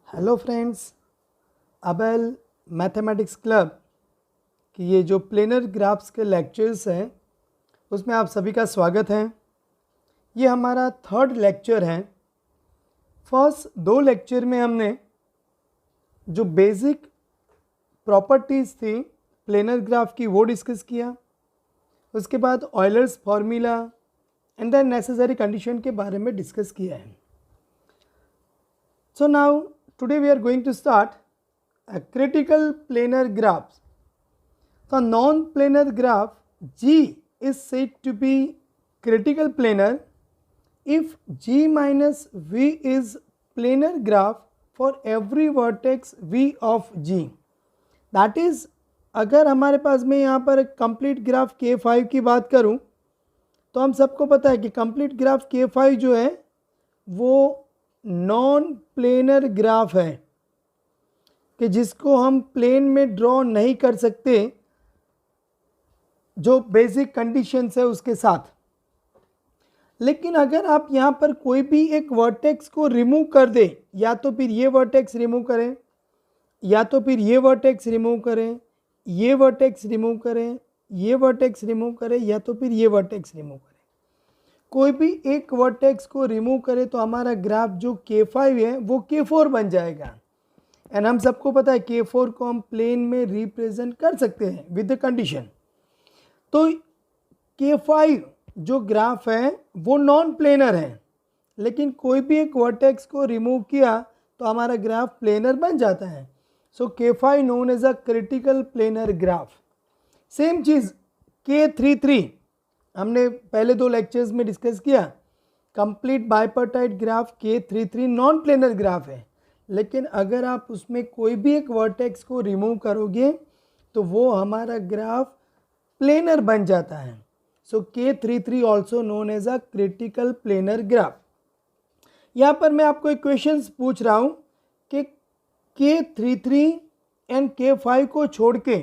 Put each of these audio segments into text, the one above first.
Hello friends, अबेल mathematics club की ये जो प्लेनर ग्राफ्स के लेक्चर्स हैं उसमें आप सभी का स्वागत है। ये हमारा थर्ड लेक्चर है। फर्स्ट दो लेक्चर में हमने जो बेसिक प्रॉपर्टीज़ थी प्लेनर ग्राफ की वो डिस्कस किया। उसके बाद Euler's formula and the necessary condition के बारे में डिस्कस किया है। So now today we are going to start a critical planar graphs. The non-planar graph G is said to be critical planar if G minus V is planar graph for every vertex V of G. That is, अगर हमारे पास में यहाँ पर एक complete graph K5 की बात करूँ तो हम सबको पता है कि कंप्लीट ग्राफ K5 जो है वो नॉन प्लेनर ग्राफ है कि जिसको हम प्लेन में ड्रॉ नहीं कर सकते जो बेसिक कंडीशंस है उसके साथ। लेकिन अगर आप यहाँ पर कोई भी एक वर्टेक्स को रिमूव कर दे, या तो फिर ये वर्टेक्स रिमूव करें, या तो फिर ये वर्टेक्स रिमूव करें, ये वर्टेक्स रिमूव करें, ये वर्टेक्स रिमूव करें, या तो फिर ये वर्टेक्स रिमूव करें, कोई भी एक वर्टेक्स को रिमूव करे तो हमारा ग्राफ जो K5 है वो K4 बन जाएगा। एंड हम सबको पता है K4 को हम प्लेन में रिप्रेजेंट कर सकते हैं विद द कंडीशन। तो K5 जो ग्राफ है वो नॉन प्लेनर है, लेकिन कोई भी एक वर्टेक्स को रिमूव किया तो हमारा ग्राफ प्लेनर बन जाता है। So K5 known as a critical planar graph. Same चीज़ K33 हमने पहले दो लेक्चर्स में डिस्कस किया। Complete bipartite graph K33 non planar graph है, लेकिन अगर आप उसमें कोई भी एक वर्टेक्स को रिमूव करोगे तो वो हमारा ग्राफ प्लेनर बन जाता है। So K33 also known as a critical planar graph. यहाँ पर मैं आपको एक क्वेश्चन पूछ रहा हूँ कि K33 एंड K5 को छोड़ के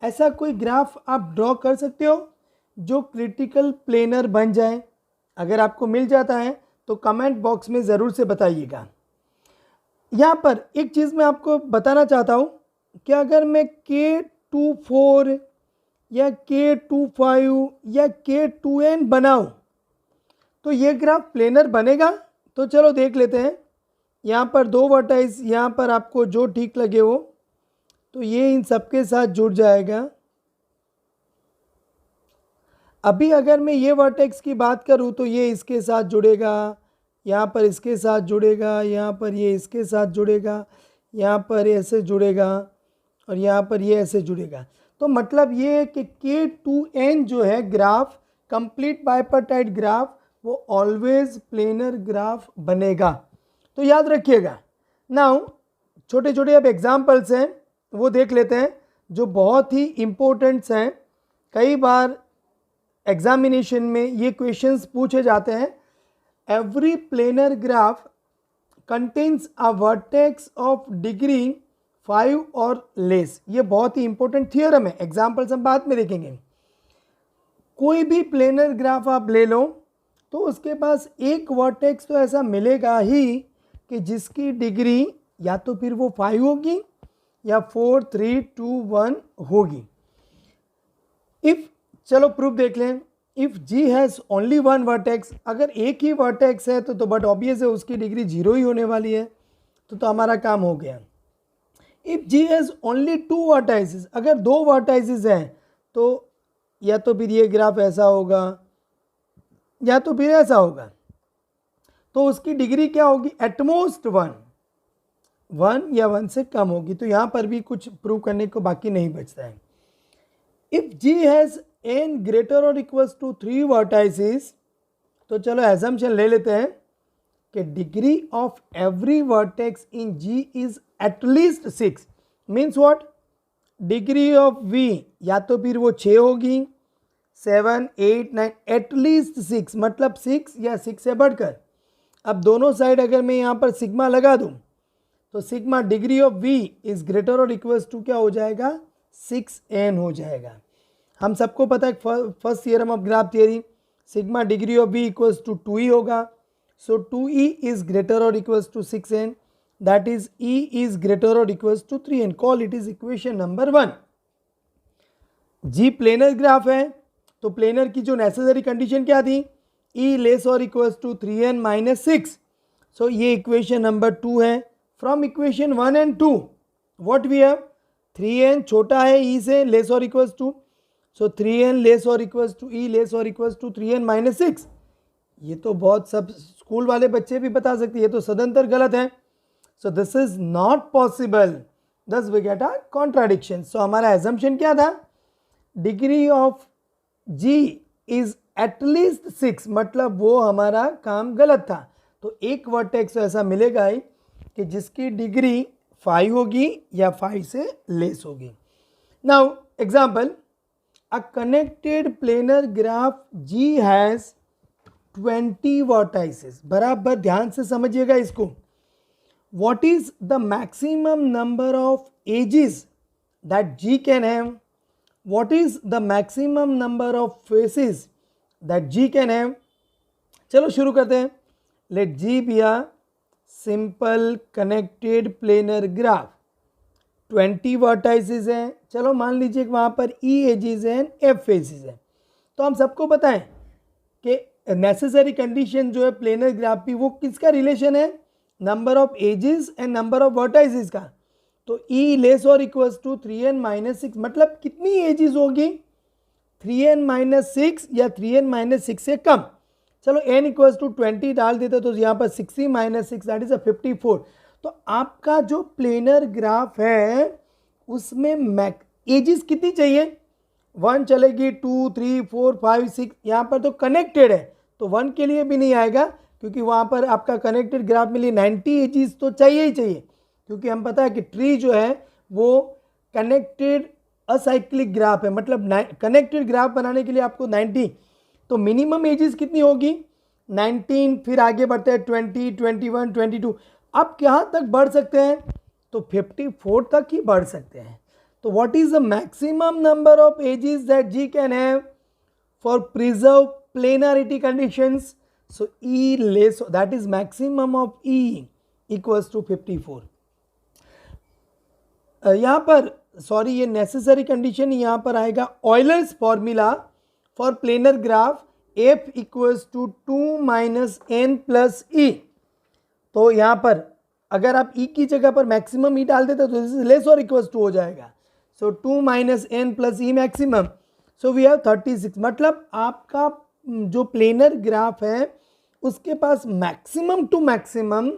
ऐसा कोई ग्राफ आप ड्रॉ कर सकते हो जो क्रिटिकल प्लेनर बन जाए? अगर आपको मिल जाता है तो कमेंट बॉक्स में ज़रूर से बताइएगा। यहाँ पर एक चीज़ मैं आपको बताना चाहता हूँ कि अगर मैं K24 या K25 या K2n बनाऊँ तो ये ग्राफ प्लेनर बनेगा? तो चलो देख लेते हैं। यहाँ पर दो वर्टेक्स, यहाँ पर आपको जो ठीक लगे वो, तो ये इन सबके साथ जुड़ जाएगा। अभी अगर मैं ये वर्टेक्स की बात करूँ तो ये इसके साथ जुड़ेगा, यहाँ पर इसके साथ जुड़ेगा, यहाँ पर ये इसके साथ जुड़ेगा, यहाँ पर ऐसे जुड़ेगा और यहाँ पर ये ऐसे जुड़ेगा। तो मतलब ये है कि K2n जो है ग्राफ, कंप्लीट बाइपर्टाइट ग्राफ, वो ऑलवेज प्लेनर ग्राफ बनेगा। तो याद रखिएगा। नाउ छोटे छोटे अब एग्जाम्पल्स हैं वो देख लेते हैं जो बहुत ही इम्पोर्टेंट्स हैं। कई बार एग्जामिनेशन में ये क्वेश्चंस पूछे जाते हैं। Every planar graph contains a vertex of degree 5 और लेस। ये बहुत ही इंपॉर्टेंट थियरम है। एग्जाम्पल्स हम बाद में देखेंगे। कोई भी प्लेनर ग्राफ आप ले लो तो उसके पास एक वर्टेक्स तो ऐसा मिलेगा ही कि जिसकी डिग्री या तो फिर वो 5 होगी या 4 3 2 1 होगी। इफ़ चलो प्रूफ देख लें। If G has only one vertex, अगर एक ही वर्टेक्स है तो बट ऑब्वियस है उसकी डिग्री 0 ही होने वाली है, तो हमारा काम हो गया। If G has only 2 vertices, अगर 2 वर्टाइसेस हैं तो या तो फिर ये ग्राफ ऐसा होगा या तो फिर ऐसा होगा, तो उसकी डिग्री क्या होगी? एटमोस्ट 1 या 1 से कम होगी। तो यहाँ पर भी कुछ प्रूव करने को बाकी नहीं बचता है। If G has n greater और इक्वल्स टू 3 वर्टाइसेस, तो चलो एजम्पशन ले लेते हैं कि degree of every vertex in G is at least 6। Means what? Degree of V या तो फिर वो 6 होगी, 7 8 9, एटलीस्ट 6 मतलब 6 या 6 से बढ़कर। अब दोनों साइड अगर मैं यहाँ पर सिग्मा लगा दूँ तो sigma degree of V is greater और इक्वल्स टू क्या हो जाएगा? 6n हो जाएगा। हम सबको पता है first theorem of graph theory, sigma degree of V equals to 2e होगा। सो 2e इज ग्रेटर और equals to 6n। that is E is greater or equals to 3n. Call it is equation number 1. G planar graph है, तो planar की जो necessary condition क्या थी, E less और equals to 3n minus 6. So ये equation number 2 है. From equation 1 and 2 what we have, 3n छोटा है E से, लेस और equals to, so 3n less और इक्वल्स टू E लेस और इक्वल्स टू 3n माइनस 6. ये तो बहुत सब स्कूल वाले बच्चे भी बता सकते हैं, ये तो सदंतर गलत है. So this is not possible, दस वी गेट अ कॉन्ट्राडिक्शन. सो हमारा एजम्पशन क्या था, degree of G is at least 6, मतलब वो हमारा काम गलत था. तो एक वर्टेक्स ऐसा मिलेगा ही कि जिसकी डिग्री 5 होगी या 5 से लेस होगी. Now example, a connected planar graph G has 20 vertices. बराबर ध्यान से समझिएगा इसको. What is the maximum number of edges that G can have? What is the maximum number of faces that G can have? चलो शुरू करते हैं. Let G be a simple connected planar graph. 20 vertices हैं. चलो मान लीजिए कि वहाँ पर E edges हैं, F faces हैं. तो हम सबको बताएं कि नेसेसरी कंडीशन जो है प्लेनर ग्राफ की, वो किसका रिलेशन है, number of edges and number of vertices का. तो E लेस और इक्वल्स टू 3n माइनस 6, मतलब कितनी एजेस होगी, 3n माइनस 6 या 3n माइनस 6 से कम. चलो n इक्वल्स टू 20 डाल देते तो यहाँ पर 60 माइनस 6 दैट इज 54. तो आपका जो प्लेनर ग्राफ है उसमें एजेस कितनी चाहिए, 1 चलेगी, 2 3 4 5 6, यहाँ पर तो कनेक्टेड है तो 1 के लिए भी नहीं आएगा, क्योंकि वहाँ पर आपका कनेक्टेड ग्राफ में लिए 90 एजेस तो चाहिए ही चाहिए, क्योंकि हम पता है कि ट्री जो है वो कनेक्टेड असाइक्लिक ग्राफ है, मतलब कनेक्टेड ग्राफ बनाने के लिए आपको 90, तो मिनिमम एजेस कितनी होगी 19, फिर आगे बढ़ते हैं 20, 21, 22, अब कहाँ तक बढ़ सकते हैं, तो 54 तक ही बढ़ सकते हैं. तो what is the maximum number of edges that G can have for preserve planarity conditions. So E less, that is maximum of E equals to 54. यहाँ पर सॉरी ये नेसेसरी कंडीशन यहाँ पर आएगा Euler's formula for planar graph F equals to 2 minus n plus E. तो यहाँ पर अगर आप E की जगह पर मैक्सिमम E डाल देते तो दिस लेस और इक्वल्स टू हो जाएगा. So 2 minus n plus E maximum. So we have 36, मतलब आपका जो प्लेनर ग्राफ है उसके पास मैक्सिमम टू मैक्सिमम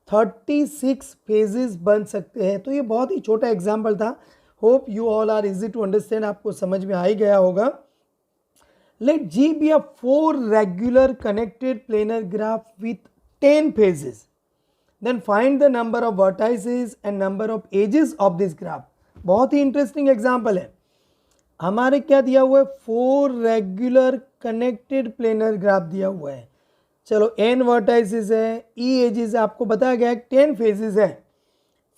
36 फेजेस बन सकते हैं. तो ये बहुत ही छोटा एग्जाम्पल था. Hope you all are easy to understand, आपको समझ में आ ही गया होगा. Let G be a 4 regular connected planar graph with 10 phases. Then find the number of vertices and number of edges of this graph. बहुत ही इंटरेस्टिंग एग्जाम्पल है. हमारे क्या दिया हुआ है, 4 रेगुलर कनेक्टेड प्लेनर ग्राफ दिया हुआ है. चलो n वर्टाइसेस है, E एजेस आपको बताया गया है, 10 फेजेस है,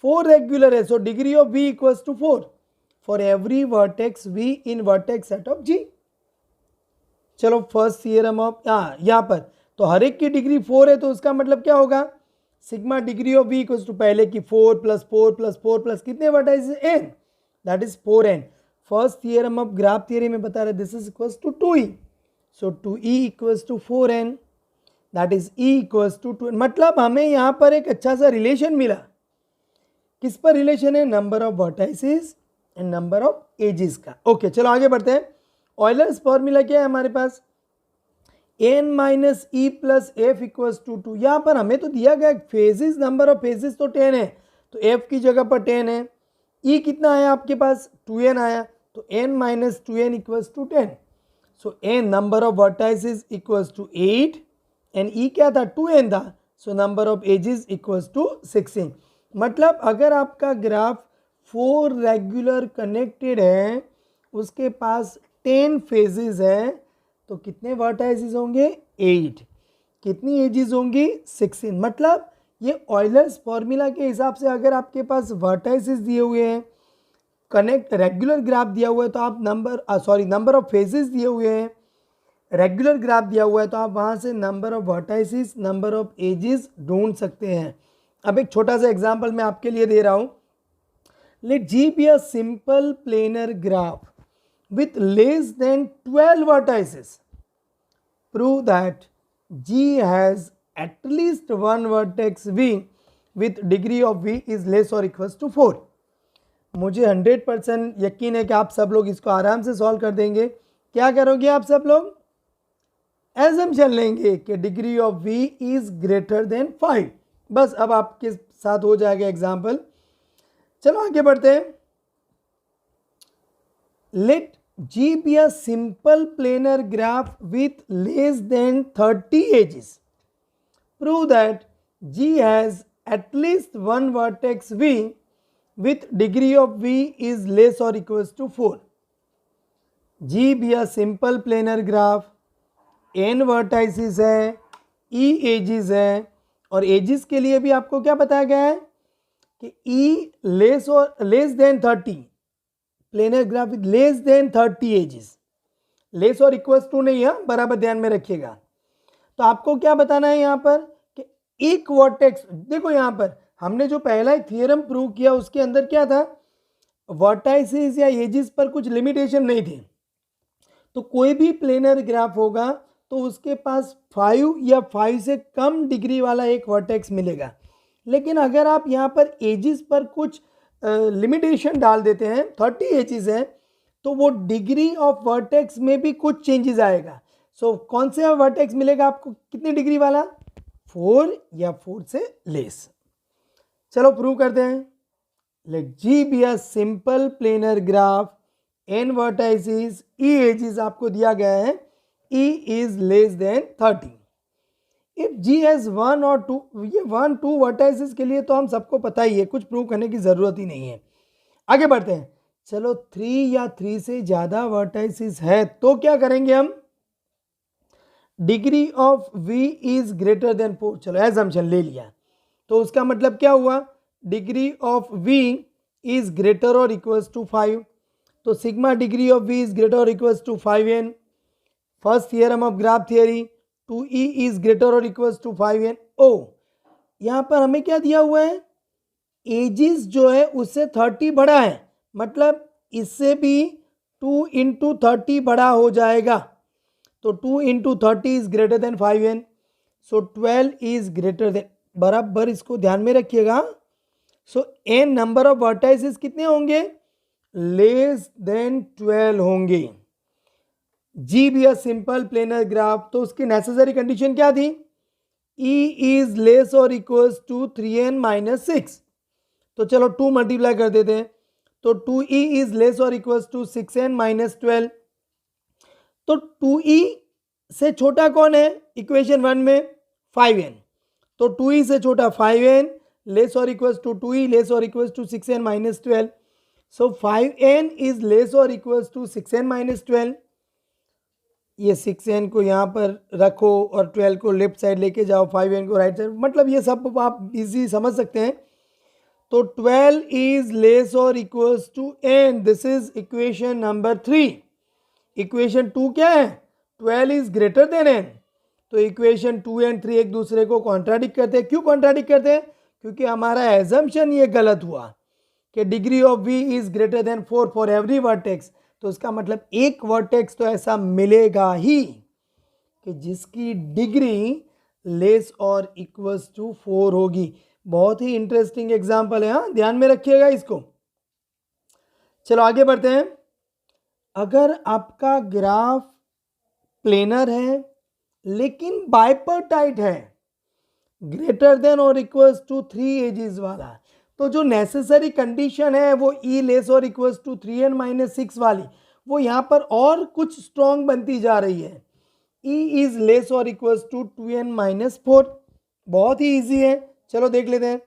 4 रेगुलर है. So degree of V equals to 4 for every vertex V in vertex set of G. चलो फर्स्ट थियरम ऑफ यहाँ पर तो हर एक की डिग्री 4 है, तो उसका मतलब क्या होगा, sigma degree of V equals to पहले की 4 प्लस 4 प्लस 4 प्लस कितने vertices n, that is 4n. First theorem of graph theory में बता रहे this is equals to 2E. So 2E equals to 4n, that is E equals to 2. मतलब हमें यहाँ पर एक अच्छा सा रिलेशन मिला. किस पर रिलेशन है, number of vertices and number of edges का. ओके चलो आगे बढ़ते हैं. ऑयलर्स फॉर्मूला क्या है हमारे पास, n minus E plus F equals to 2. यहाँ पर हमें तो दिया गया फेजेस, नंबर ऑफ फेजेस तो 10 है, तो f की जगह पर 10 है. E कितना आया आपके पास, 2n आया, तो n minus 2n equals to 10. So n number of vertices equals to 8 and E क्या था, 2n था. So number of edges equals to 16. मतलब अगर आपका ग्राफ 4 रेगुलर कनेक्टेड है, उसके पास 10 फेजेस है, तो कितने वर्टाइसेस होंगे, 8. कितनी एजेस होंगी, 16. मतलब ये ऑयलर्स फॉर्मूला के हिसाब से अगर आपके पास वर्टाइसेस दिए हुए हैं, कनेक्ट रेगुलर ग्राफ दिया हुआ है, तो आप नंबर ऑफ फेजेस दिए हुए हैं, रेगुलर ग्राफ दिया हुआ है, तो आप वहाँ से number of vertices, number of edges ढूंढ सकते हैं. अब एक छोटा सा एग्जाम्पल मैं आपके लिए दे रहा हूँ. Let G be a simple planar graph with less than 12 vertices. Prove that G has at least one vertex V with degree of V is less or equals to 4. मुझे 100% यकीन है कि आप सब लोग इसको आराम से सॉल्व कर देंगे. क्या करोगे आप सब लोग? एजम्पशन लेंगे कि degree of V is greater then 5. बस अब आपके साथ हो जाएगा एग्जाम्पल. चलो आगे बढ़ते हैं. Let G be a simple planar graph with less than 30 edges. Prove that G has at least one vertex V with degree of V is less or equals to 4. G be a simple planar graph, n vertices है, E edges है, और edges के लिए भी आपको क्या बताया गया है कि E less than 30. Planar graph with less than 30 edges. Less और इक्वल्स टू नहीं है, बराबर ध्यान में रखिएगा. तो आपको क्या बताना है यहाँ पर कि एक वर्टेक्स. देखो यहाँ पर हमने जो पहला थ्योरम प्रूव किया उसके अंदर क्या था, वर्टाइसेस या एजेस पर कुछ लिमिटेशन नहीं थी. तो कोई भी प्लेनर ग्राफ होगा तो उसके पास 5 या 5 से कम डिग्री वाला एक वर्टेक्स मिलेगा. लेकिन अगर आप यहाँ पर एजेस पर कुछ लिमिटेशन डाल देते हैं, 30 एजेस है, तो वो डिग्री ऑफ वर्टेक्स में भी कुछ चेंजेस आएगा. सो कौन से वर्टेक्स मिलेगा आपको, कितनी डिग्री वाला? 4 या 4 से लेस. चलो प्रूव करते हैं. Let G be a simple planar graph, n vertices, E edges आपको दिया गया है, E is less than 30. If G has 1 और 2, ये 1 2 वर्टाइसेस के लिए तो हम सबको पता ही है, कुछ प्रूव करने की ज़रूरत ही नहीं है. आगे बढ़ते हैं. चलो 3 या 3 से ज़्यादा वर्टाइसेस है तो क्या करेंगे हम? Degree of V is greater then 4. चलो एजम्पशन ले लिया, तो उसका मतलब क्या हुआ? Degree of V is greater और इक्वल्स टू 5. तो sigma degree of V is greater और equals to 5n. First theorem of graph theory, 2E is greater और इक्वल्स टू 5n. ओ, यहाँ पर हमें क्या दिया हुआ है? एजिस जो है उससे 30 बड़ा है, मतलब इससे भी 2 इंटू 30 बड़ा हो जाएगा. तो 2 into 30 is greater then 5n. So 12 is greater then, बराबर इसको ध्यान में रखिएगा. सो n नंबर ऑफ वर्टाइसेस कितने होंगे? लेस देन 12 होंगे. जी be a simple planar graph, तो उसकी नेसेसरी कंडीशन क्या थी? E इज लेस और इक्वल्स टू 3n माइनस 6. तो चलो 2 मल्टीप्लाई कर देते हैं. तो 2E इज लेस और इक्वल्स टू 6n माइनस 12. तो 2E से छोटा कौन है इक्वेशन 1 में? 5n. तो 2E से छोटा 5n, लेस और इक्वल्स टू 2E, लेस और equals to 6n minus 12. So 5n is less और इक्वल्स टू 6n माइनस 12. ये 6n को यहाँ पर रखो और 12 को लेफ्ट साइड लेके जाओ, 5n को राइट साइड, मतलब ये सब आप इजी समझ सकते हैं. तो 12 इज लेस और equals to n. This is equation number 3. Equation 2 क्या है? 12 इज ग्रेटर देन n. तो इक्वेशन 2 एंड 3 एक दूसरे को कॉन्ट्राडिक्ट करते हैं. क्यों कॉन्ट्राडिक्ट करते हैं? क्योंकि हमारा एजम्पशन ये गलत हुआ कि degree of V is greater then 4 for every vertex. तो इसका मतलब एक वर्टेक्स तो ऐसा मिलेगा ही कि जिसकी डिग्री लेस और इक्वल्स टू 4 होगी. बहुत ही इंटरेस्टिंग एग्जांपल है, हाँ, ध्यान में रखिएगा इसको. चलो आगे बढ़ते हैं. अगर आपका ग्राफ प्लेनर है लेकिन बाइपर्टाइट है, ग्रेटर देन और इक्वल्स टू 3 एजेस वाला, तो जो नेसेसरी कंडीशन है वो E लेस और इक्वल्स टू 3n माइनस 6 वाली, वो यहाँ पर और कुछ स्ट्रॉन्ग बनती जा रही है. E इज लेस और इक्वल्स टू 2n माइनस 4. बहुत ही इजी है, चलो देख लेते हैं.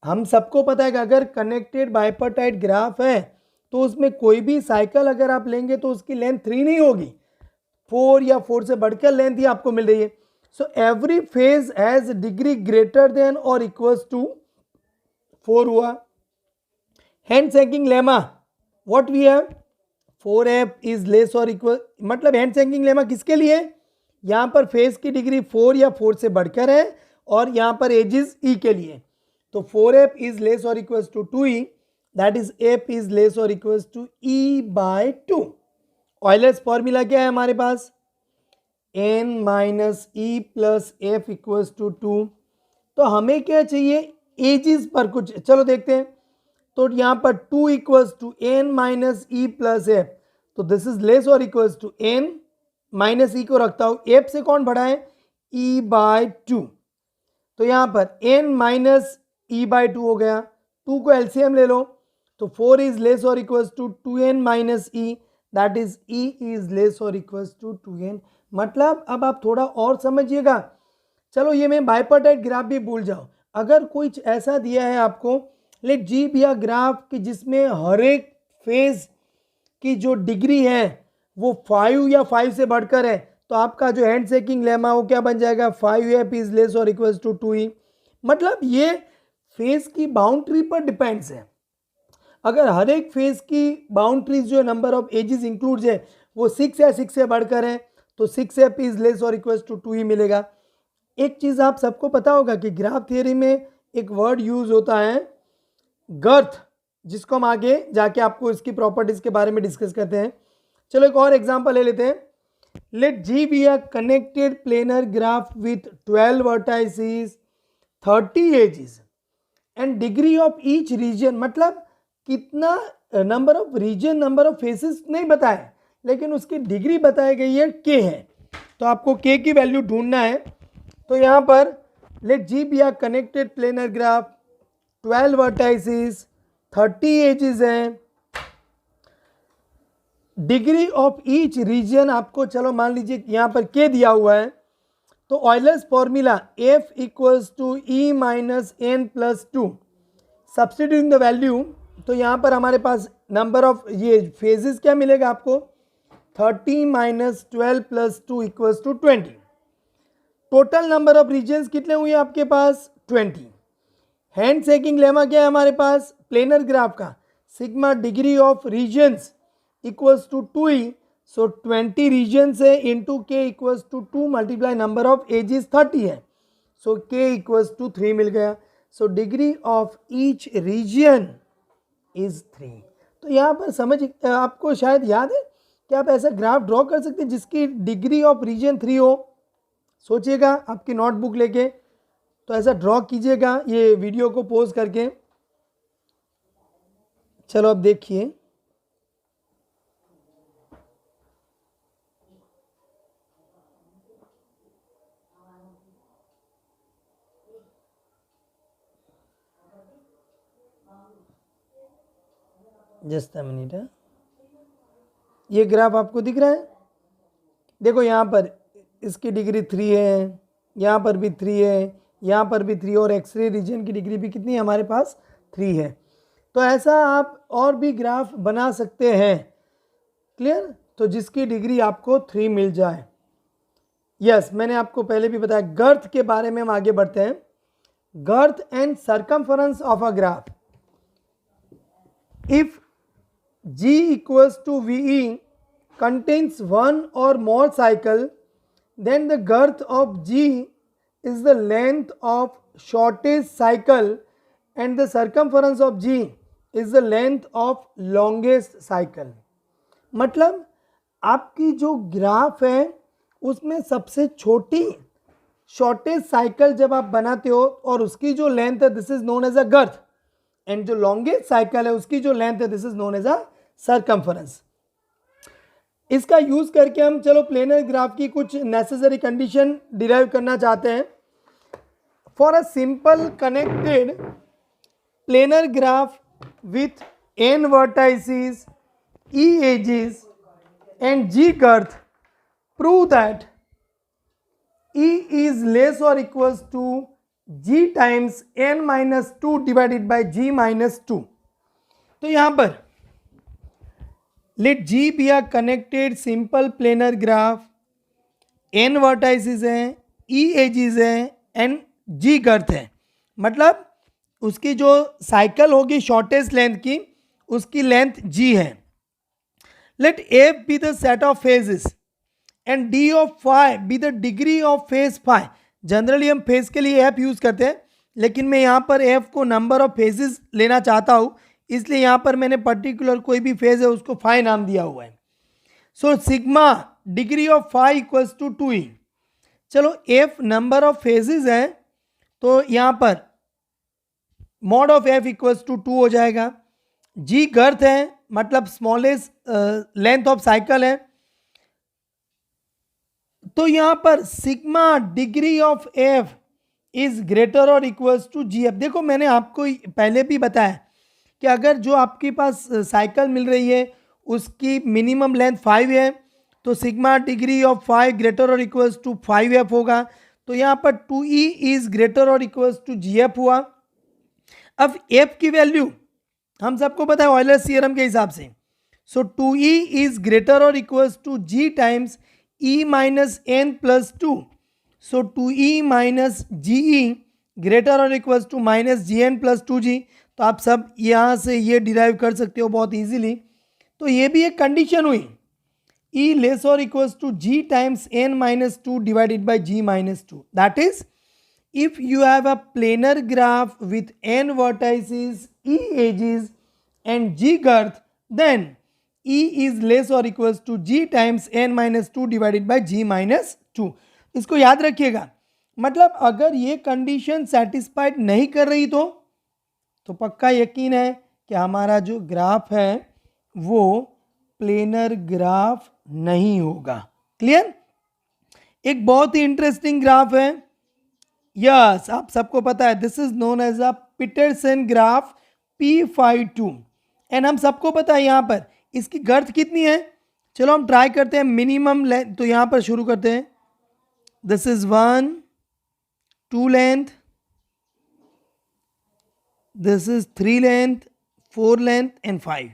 हम सबको पता है कि अगर कनेक्टेड बाइपर्टाइट ग्राफ है तो उसमें कोई भी साइकिल अगर आप लेंगे तो उसकी लेंथ 3 नहीं होगी, 4 या 4 से बढ़कर लेंथ ही आपको मिल रही है. So every face has degree greater than और इक्वल्स टू 4 हुआ. Hand shaking lemma, what we have? 4f is less और इक्वल, मतलब हैंड सेंकिंग लेमा किसके लिए? यहाँ पर फेस की डिग्री 4 या 4 से बढ़कर है और यहाँ पर एजिस E के लिए. तो 4f इज लेस और equal to 2e, that is f is less और equal to e by 2। Euler's formula क्या है हमारे पास, n minus E plus F equals to 2। तो हमें क्या चाहिए, एजिस पर कुछ, चलो देखते हैं। तो यहाँ पर 2 equals to n minus E plus F, तो दिस इज लेस और equals to n minus E को रखता हूँ, एफ से कौन बढ़ा है, e बाय 2। तो यहाँ पर n माइनस ई बाय 2 हो गया, 2 को एलसीएम ले लो, तो 4 इज लेस और equals to 2n minus E, that is e is less और इक्वल्स टू 2n। मतलब अब आप थोड़ा और समझिएगा। चलो ये मैं बाइपर्टाइट ग्राफ भी भूल जाओ, अगर कुछ ऐसा दिया है आपको, let G be a graph कि जिसमें हर एक फेज की जो डिग्री है वो 5 या 5 से बढ़कर है, तो आपका जो हैंड शेकिंग लेमा वो क्या बन जाएगा, 5f इज लेस और इक्वल्स टू 2e। मतलब ये फेज की बाउंड्री पर डिपेंड्स है। अगर हर एक फेज की बाउंड्रीज जो नंबर ऑफ एजेस इंक्लूड्स है वो 6 या 6 से बढ़कर है, तो 6f इज लेस और इक्वल्स टू 2e मिलेगा। एक चीज़ आप सबको पता होगा कि ग्राफ थियरी में एक वर्ड यूज होता है गर्थ, जिसको हम आगे जाके आपको इसकी प्रॉपर्टीज के बारे में डिस्कस करते हैं। चलो एक और एग्जांपल ले लेते हैं। Let G be a connected planar graph with 12 vertices, 30 edges and degree of each region. मतलब कितना number of region, number of faces नहीं बताया, लेकिन उसकी डिग्री बताई गई है k है। तो आपको k की वैल्यू ढूंढना है। तो यहाँ पर let G be a connected planar graph, 12 vertices, 30 edges हैं, डिग्री ऑफ ईच रीजन आपको, चलो मान लीजिए यहाँ पर k दिया हुआ है, तो Euler's formula f equals to e minus N plus 2, substituting the value, तो यहाँ पर हमारे पास नंबर ऑफ ये फेजेस क्या मिलेगा आपको, 30 minus 12 plus 2 equals to 20। Total number of regions कितने हुए आपके पास, 20। हैंड शेकिंग लेमा क्या है हमारे पास, प्लेनर ग्राफ का, sigma degree of regions equals to 2e, so 20 regions है into k equals to 2 multiply number of edges 30 है, सो k इक्वल्स टू 3 मिल गया। So degree of each region is 3। तो यहाँ पर समझ, आपको शायद याद है कि आप ऐसा ग्राफ ड्रॉ कर सकते हैं जिसकी डिग्री ऑफ रीजन 3 हो। सोचिएगा आपकी नोटबुक लेके, तो ऐसा ड्रॉ कीजिएगा ये वीडियो को पॉज करके। चलो अब देखिए, जस्ट अ मिनट है, ये ग्राफ आपको दिख रहा है, देखो यहाँ पर इसकी डिग्री 3 है, यहाँ पर भी 3 है, यहाँ पर भी 3, और एक्सरे रीजन की डिग्री भी कितनी है हमारे पास, 3 है। तो ऐसा आप और भी ग्राफ बना सकते हैं, क्लियर, तो जिसकी डिग्री आपको 3 मिल जाए। यस, मैंने आपको पहले भी बताया। गर्थ के बारे में हम आगे बढ़ते हैं। Girth and circumference of a graph, if g equals to ve contains one or more cycle, then the girth of g is the length of shortest cycle and the circumference of g is the length of longest cycle। मतलब आपकी जो graph है उसमें सबसे छोटी shortest cycle जब आप बनाते हो और उसकी जो लेंथ है this is known as a girth, and जो लॉन्गेस्ट साइकिल है उसकी जो लेंथ है this is known as a circumference. इसका यूज करके हम चलो प्लेनर ग्राफ की कुछ नेसेसरी कंडीशन डिराइव करना चाहते हैं। For a simple connected planar graph with n vertices, e edges and g girth, prove that e is less or equals to g times n minus 2 divided by g minus 2। तो यहाँ पर late g be a connected simple planar graph, n vertices हैं, e edges हैं and g गर्थ है। मतलब उसकी जो cycle होगी शॉर्टेस्ट लेंथ की, उसकी लेंथ g है। Let f be the set of phases and d of phi be the degree of phase phi। Generally हम फेज के लिए f यूज करते हैं, लेकिन मैं यहाँ पर एफ को नंबर ऑफ फेजेस लेना चाहता हूँ, इसलिए यहाँ पर मैंने पर्टिकुलर कोई भी फेज है उसको फाई नाम दिया हुआ है। So sigma degree of phi equals to 2e। चलो एफ नंबर ऑफ फेजेस है तो यहाँ पर mod of F equals to 2 हो जाएगा। जी गर्थ है मतलब स्मॉलेस्ट लेंथ ऑफ साइकिल है, तो यहां पर sigma degree of F is greater और इक्वल्स टू जी एफ। देखो मैंने आपको पहले भी बताया कि अगर जो आपके पास साइकिल मिल रही है उसकी मिनिमम लेंथ 5 है तो सिग्मा डिग्री ऑफ 5 ग्रेटर और इक्वल्स टू 5f होगा। तो यहाँ पर 2e इज ग्रेटर और इक्वल्स टू gf हुआ। अब f की वैल्यू हम सबको पता है ऑयलर्स थ्योरम के हिसाब से, सो 2e इज ग्रेटर और equals to g times e minus N plus 2। So 2e minus G greater और equals to minus G N plus 2g। तो आप सब यहाँ से ये डिराइव कर सकते हो बहुत इजीली। तो ये भी एक कंडीशन हुई, e लेस और equals to g times n minus 2 divided by g minus 2। That is if you have a planar graph with n vertices, e edges and g girth, then e is less or equals to g times n minus 2 divided by g minus 2। इसको याद रखिएगा, मतलब अगर ये condition satisfied नहीं कर रही तो पक्का यकीन है कि हमारा जो ग्राफ है वो प्लेनर ग्राफ नहीं होगा। क्लियर? एक बहुत ही इंटरेस्टिंग ग्राफ है, यस आप सबको पता है, this is known as a Petersen graph P52 and हम सबको पता है यहाँ पर इसकी गर्थ कितनी है। चलो हम ट्राई करते हैं मिनिमम लेंथ, तो यहाँ पर शुरू करते हैं, this is 1 2 length, this is 3 length 4 length and 5।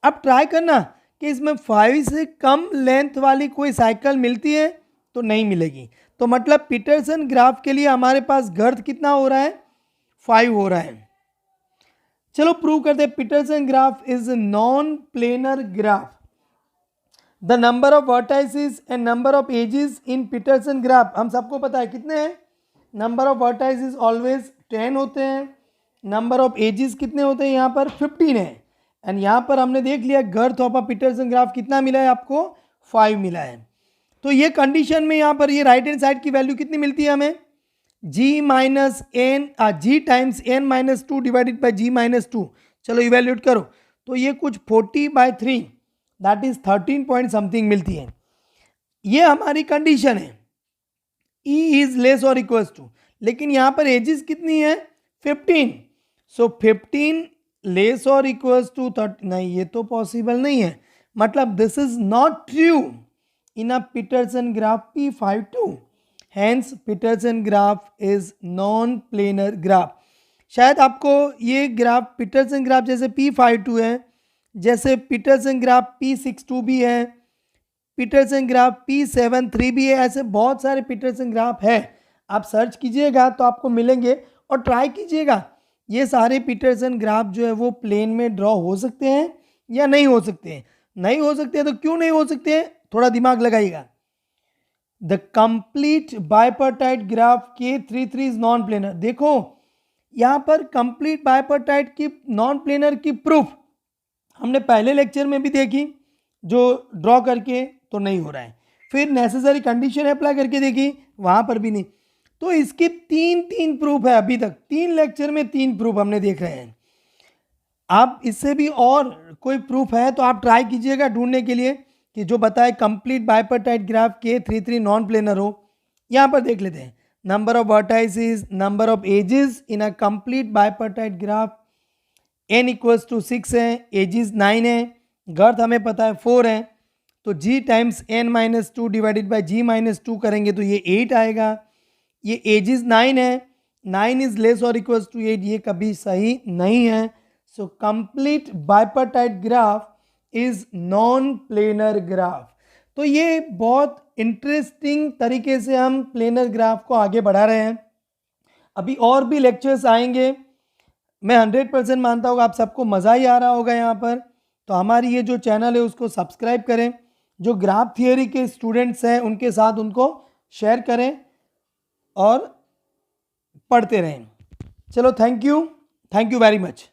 अब ट्राई करना कि इसमें 5 से कम लेंथ वाली कोई साइकिल मिलती है तो नहीं मिलेगी। तो मतलब पीटरसन ग्राफ के लिए हमारे पास गर्थ कितना हो रहा है, 5 हो रहा है। चलो प्रूव करते हैं, Petersen graph is non planar graph. The number of vertices and number of edges in Petersen graph हम सबको पता है कितने हैं, नंबर ऑफ वर्टाइसेस ऑलवेज 10 होते हैं, नंबर ऑफ एजेस कितने होते हैं यहाँ पर 15 है, एंड यहाँ पर हमने देख लिया girth of a Petersen graph कितना मिला है आपको, 5 मिला है। तो ये कंडीशन में यहाँ पर ये राइट हैंड साइड की वैल्यू कितनी मिलती है हमें, g minus n g times n minus 2 divided by g minus 2। चलो इवेल्यूट करो, तो ये कुछ 40/3 दैट इज 13 पॉइंट समथिंग मिलती है। ये हमारी कंडीशन है, e इज लेस और इक्वल्स टू, लेकिन यहाँ पर एजेस कितनी है 15, सो 15 लेस और इक्वल्स टू 30, नहीं ये तो पॉसिबल नहीं है, मतलब this is not true in a Peterson graph P52, hence Peterson graph is non-planar graph। शायद आपको ये ग्राफ पीटरसन ग्राफ जैसे P52 है, जैसे पीटरसन ग्राफ P62 भी है, पीटरसन ग्राफ P73 भी है, ऐसे बहुत सारे पीटरसन ग्राफ है। आप सर्च कीजिएगा तो आपको मिलेंगे और ट्राई कीजिएगा, ये सारे पीटरसन ग्राफ जो है वो प्लेन में ड्रॉ हो सकते हैं या नहीं हो सकते हैं। नहीं हो सकते हैं तो क्यों नहीं हो सकते हैं, थोड़ा दिमाग लगाइएगा। The complete bipartite graph K33 is non planar. देखो यहाँ पर कंप्लीट बाइपर्टाइट की नॉन प्लेनर की प्रूफ हमने पहले लेक्चर में भी देखी, जो ड्रॉ करके तो नहीं हो रहा है, फिर नेसेसरी कंडीशन अप्लाई करके देखी वहाँ पर भी नहीं। तो इसकी तीन प्रूफ है, अभी तक 3 लेक्चर में 3 प्रूफ हमने देख रहे हैं। आप इससे भी और कोई प्रूफ है तो आप ट्राई कीजिएगा ढूंढने के लिए कि जो बताए complete bipartite graph K33 non planar हो। यहाँ पर देख लेते हैं, number of vertices, number of edges in a complete bipartite graph, n equals to 6 है, एजेस 9 है, गर्थ हमें पता है 4 है, तो g times n minus 2 divided by g minus 2 करेंगे तो ये 8 आएगा। ये एजेस 9 है, 9 इज लेस और इक्वल्स टू 8, ये कभी सही नहीं है। So complete bipartite graph is non planar graph. तो ये बहुत इंटरेस्टिंग तरीके से हम प्लेनर ग्राफ को आगे बढ़ा रहे हैं। अभी और भी लेक्चर्स आएंगे, मैं 100% मानता हूँ आप सबको मज़ा ही आ रहा होगा यहाँ पर। तो हमारी ये जो चैनल है उसको सब्सक्राइब करें, जो ग्राफ थियोरी के स्टूडेंट्स हैं उनके साथ उनको शेयर करें और पढ़ते रहें। चलो थैंक यू वेरी मच।